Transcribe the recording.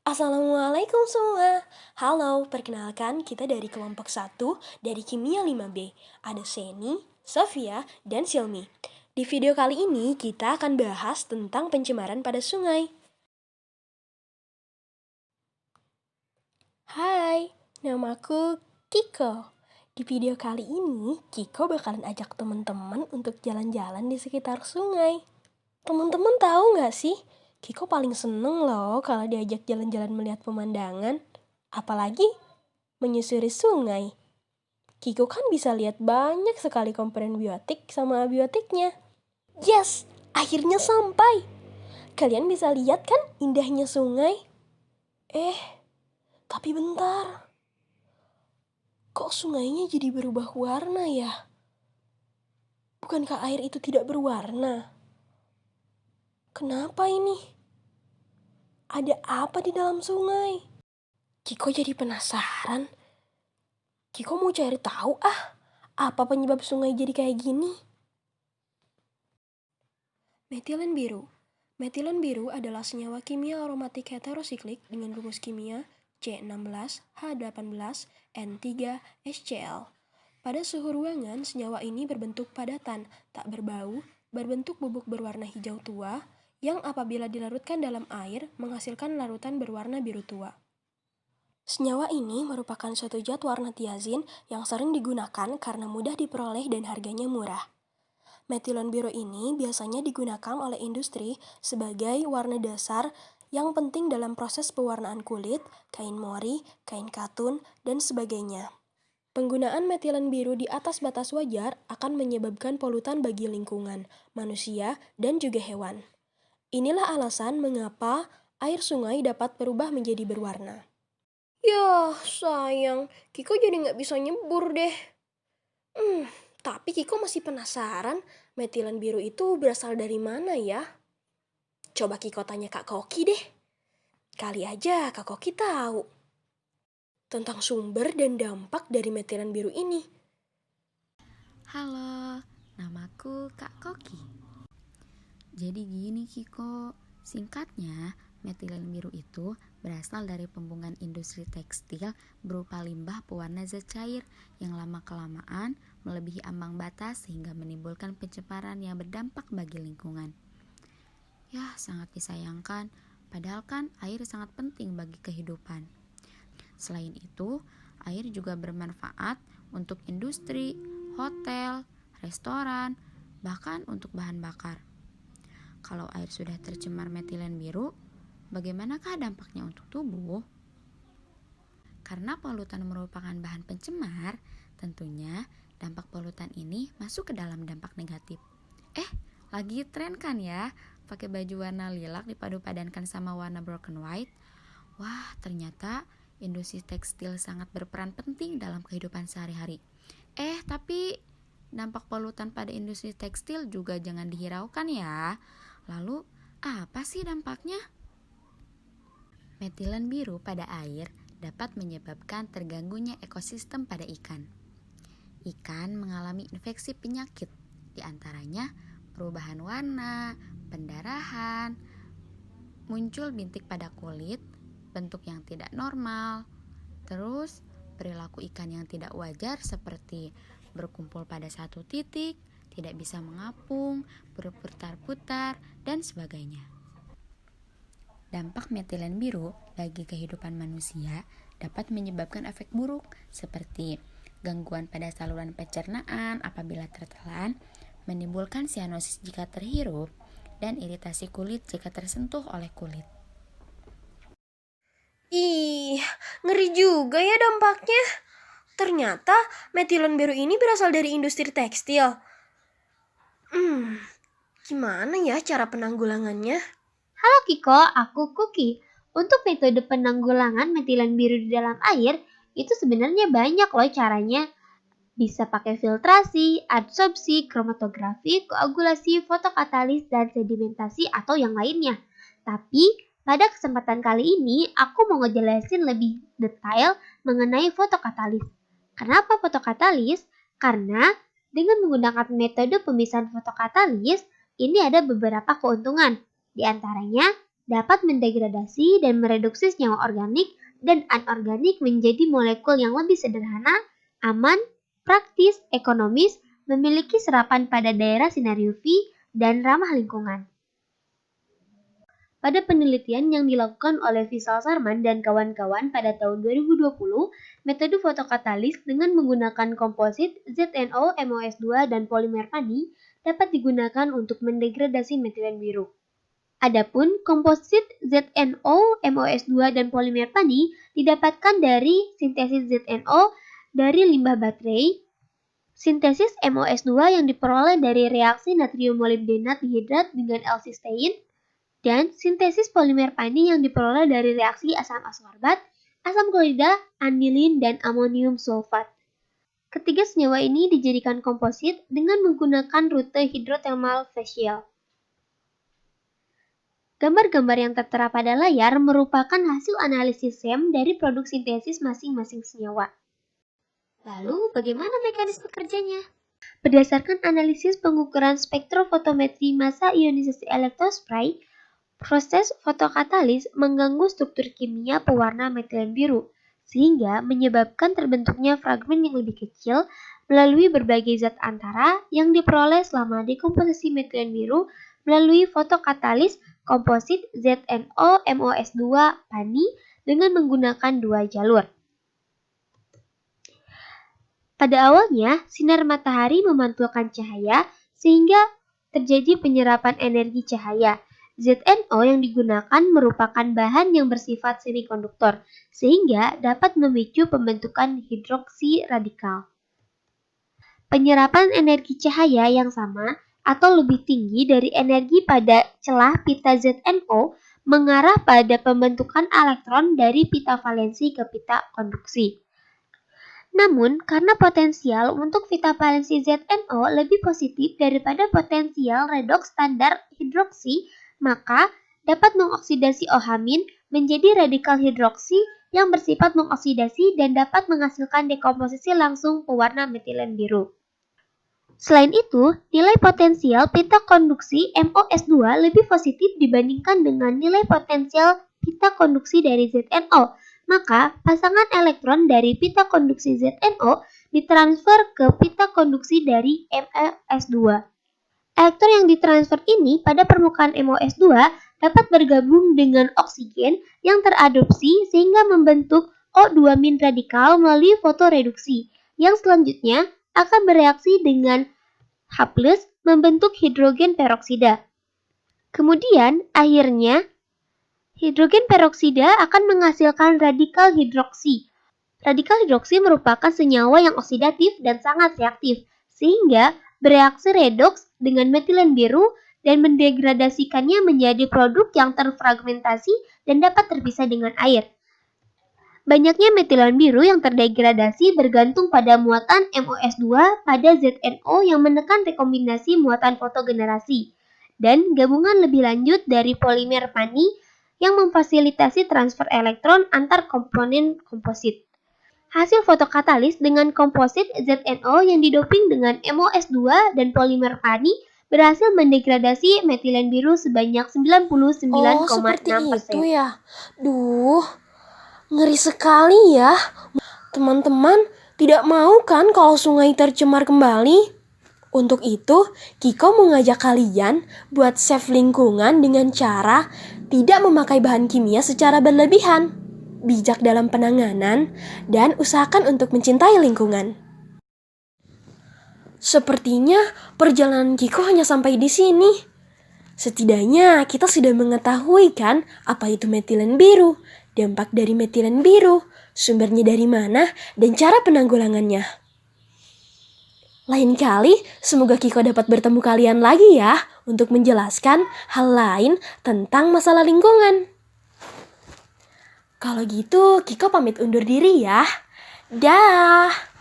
Assalamualaikum semua. Halo, perkenalkan kita dari kelompok 1 dari Kimia 5B. Ada Seni, Sofia, dan Silmi. Di video kali ini kita akan bahas tentang pencemaran pada sungai. Hai, namaku Kiko. Di video kali ini, Kiko bakalan ajak teman-teman untuk jalan-jalan di sekitar sungai. Teman-teman tahu nggak sih, Kiko paling seneng loh kalau diajak jalan-jalan melihat pemandangan. Apalagi menyusuri sungai. Kiko kan bisa lihat banyak sekali komponen biotik sama abiotiknya. Yes, akhirnya sampai. Kalian bisa lihat kan indahnya sungai? Tapi bentar. Kok sungainya jadi berubah warna ya? Bukankah air itu tidak berwarna? Kenapa ini? Ada apa di dalam sungai? Kiko jadi penasaran. Kiko mau cari tahu apa penyebab sungai jadi kayak gini? Metilen biru. Metilen biru adalah senyawa kimia aromatik heterosiklik dengan rumus kimia C16H18N3HCl. Pada suhu ruangan, senyawa ini berbentuk padatan, tak berbau, berbentuk bubuk berwarna hijau tua, yang apabila dilarutkan dalam air menghasilkan larutan berwarna biru tua. Senyawa ini merupakan suatu zat warna tiazin yang sering digunakan karena mudah diperoleh dan harganya murah. Metilen biru ini biasanya digunakan oleh industri sebagai warna dasar yang penting dalam proses pewarnaan kulit, kain mori, kain katun, dan sebagainya. Penggunaan metilen biru di atas batas wajar akan menyebabkan polutan bagi lingkungan, manusia, dan juga hewan. Inilah alasan mengapa air sungai dapat berubah menjadi berwarna. Yah, sayang, Kiko jadi nggak bisa nyebur deh. Tapi Kiko masih penasaran, metilen biru itu berasal dari mana ya? Coba Kiko tanya Kak Koki deh. Kali aja Kak Koki tahu tentang sumber dan dampak dari metilen biru ini. Halo, namaku Kak Koki. Jadi gini Kiko, singkatnya metilen biru itu berasal dari pembuangan industri tekstil berupa limbah pewarna zat cair yang lama-kelamaan melebihi ambang batas sehingga menimbulkan pencemaran yang berdampak bagi lingkungan. Ya, sangat disayangkan, padahal kan air sangat penting bagi kehidupan. Selain itu, air juga bermanfaat untuk industri, hotel, restoran, bahkan untuk bahan bakar. Kalau air sudah tercemar metilen biru, bagaimanakah dampaknya untuk tubuh? Karena polutan merupakan bahan pencemar, tentunya dampak polutan ini masuk ke dalam dampak negatif. Lagi tren kan ya, pakai baju warna lilac dipadu-padankan sama warna broken white. Wah, ternyata industri tekstil sangat berperan penting dalam kehidupan sehari-hari. Tapi dampak polutan pada industri tekstil juga jangan dihiraukan ya. Lalu, apa sih dampaknya? Metilen biru pada air dapat menyebabkan terganggunya ekosistem pada ikan. Ikan mengalami infeksi penyakit, di antaranya perubahan warna, pendarahan, muncul bintik pada kulit, bentuk yang tidak normal, terus perilaku ikan yang tidak wajar seperti berkumpul pada satu titik, tidak bisa mengapung, berputar-putar, dan sebagainya. Dampak metilen biru bagi kehidupan manusia dapat menyebabkan efek buruk seperti gangguan pada saluran pencernaan apabila tertelan, menimbulkan sianosis jika terhirup, dan iritasi kulit jika tersentuh oleh kulit. Ih, ngeri juga ya dampaknya. Ternyata metilen biru ini berasal dari industri tekstil. Gimana ya cara penanggulangannya? Halo Kiko, aku Kuki. Untuk metode penanggulangan metilen biru di dalam air, itu sebenarnya banyak loh caranya. Bisa pakai filtrasi, adsorpsi, kromatografi, koagulasi, fotokatalis, dan sedimentasi atau yang lainnya. Tapi pada kesempatan kali ini, aku mau ngejelasin lebih detail mengenai fotokatalis. Kenapa fotokatalis? Karena dengan menggunakan metode pemisahan fotokatalis, ini ada beberapa keuntungan. Di antaranya, dapat mendegradasi dan mereduksi senyawa organik dan anorganik menjadi molekul yang lebih sederhana, aman, praktis, ekonomis, memiliki serapan pada daerah sinar UV, dan ramah lingkungan. Pada penelitian yang dilakukan oleh Vishal Sarman dan kawan-kawan pada tahun 2020, metode fotokatalis dengan menggunakan komposit ZNO, MOS2, dan polimer pani dapat digunakan untuk mendegradasi metilen biru. Adapun komposit ZNO, MOS2, dan polimer pani didapatkan dari sintesis ZNO dari limbah baterai, sintesis MOS2 yang diperoleh dari reaksi natrium molibdenat dihidrat dengan L-cysteine, dan sintesis polimer pani yang diperoleh dari reaksi asam ascorbat, asam klorida, anilin, dan amonium sulfat. Ketiga senyawa ini dijadikan komposit dengan menggunakan rute hidrothermal facial. Gambar-gambar yang tertera pada layar merupakan hasil analisis SEM dari produk sintesis masing-masing senyawa. Lalu, bagaimana mekanisme kerjanya? Berdasarkan analisis pengukuran spektrofotometri massa ionisasi elektrospray, proses fotokatalis mengganggu struktur kimia pewarna metilen biru, sehingga menyebabkan terbentuknya fragmen yang lebih kecil melalui berbagai zat antara yang diperoleh selama dekomposisi metilen biru melalui fotokatalis komposit ZNO MOS2 pani dengan menggunakan dua jalur. Pada awalnya, sinar matahari memantulkan cahaya sehingga terjadi penyerapan energi cahaya. ZNO yang digunakan merupakan bahan yang bersifat semikonduktor, sehingga dapat memicu pembentukan hidroksi radikal. Penyerapan energi cahaya yang sama atau lebih tinggi dari energi pada celah pita ZNO mengarah pada pembentukan elektron dari pita valensi ke pita konduksi. Namun, karena potensial untuk pita valensi ZNO lebih positif daripada potensial redoks standar hidroksi, maka dapat mengoksidasi OH- menjadi radikal hidroksi yang bersifat mengoksidasi dan dapat menghasilkan dekomposisi langsung pewarna metilen biru. Selain itu, nilai potensial pita konduksi MOS2 lebih positif dibandingkan dengan nilai potensial pita konduksi dari ZNO, maka pasangan elektron dari pita konduksi ZNO ditransfer ke pita konduksi dari MOS2. Elektron yang ditransfer ini pada permukaan MOS2 dapat bergabung dengan oksigen yang teradopsi sehingga membentuk O2- radikal melalui fotoreduksi, yang selanjutnya akan bereaksi dengan H+ membentuk hidrogen peroksida. Kemudian, akhirnya, hidrogen peroksida akan menghasilkan radikal hidroksi. Radikal hidroksi merupakan senyawa yang oksidatif dan sangat reaktif, sehingga bereaksi redoks dengan metilen biru dan mendegradasikannya menjadi produk yang terfragmentasi dan dapat terpisah dengan air. Banyaknya metilen biru yang terdegradasi bergantung pada muatan MOS2 pada ZNO yang menekan rekombinasi muatan fotogenerasi, dan gabungan lebih lanjut dari polimer pani yang memfasilitasi transfer elektron antar komponen komposit. Hasil fotokatalis dengan komposit ZNO yang didoping dengan MOS2 dan polimer pani berhasil mendegradasi metilen biru sebanyak 99,6%. Oh, seperti itu ya. Duh, ngeri sekali ya. Teman-teman, tidak mau kan kalau sungai tercemar kembali? Untuk itu, Kiko mengajak kalian buat save lingkungan dengan cara tidak memakai bahan kimia secara berlebihan, bijak dalam penanganan, dan usahakan untuk mencintai lingkungan. Sepertinya perjalanan Kiko hanya sampai di sini. Setidaknya kita sudah mengetahui kan apa itu metilen biru, dampak dari metilen biru, sumbernya dari mana, dan cara penanggulangannya. Lain kali, semoga Kiko dapat bertemu kalian lagi ya untuk menjelaskan hal lain tentang masalah lingkungan. Kalau gitu, Kiko pamit undur diri ya. Dah.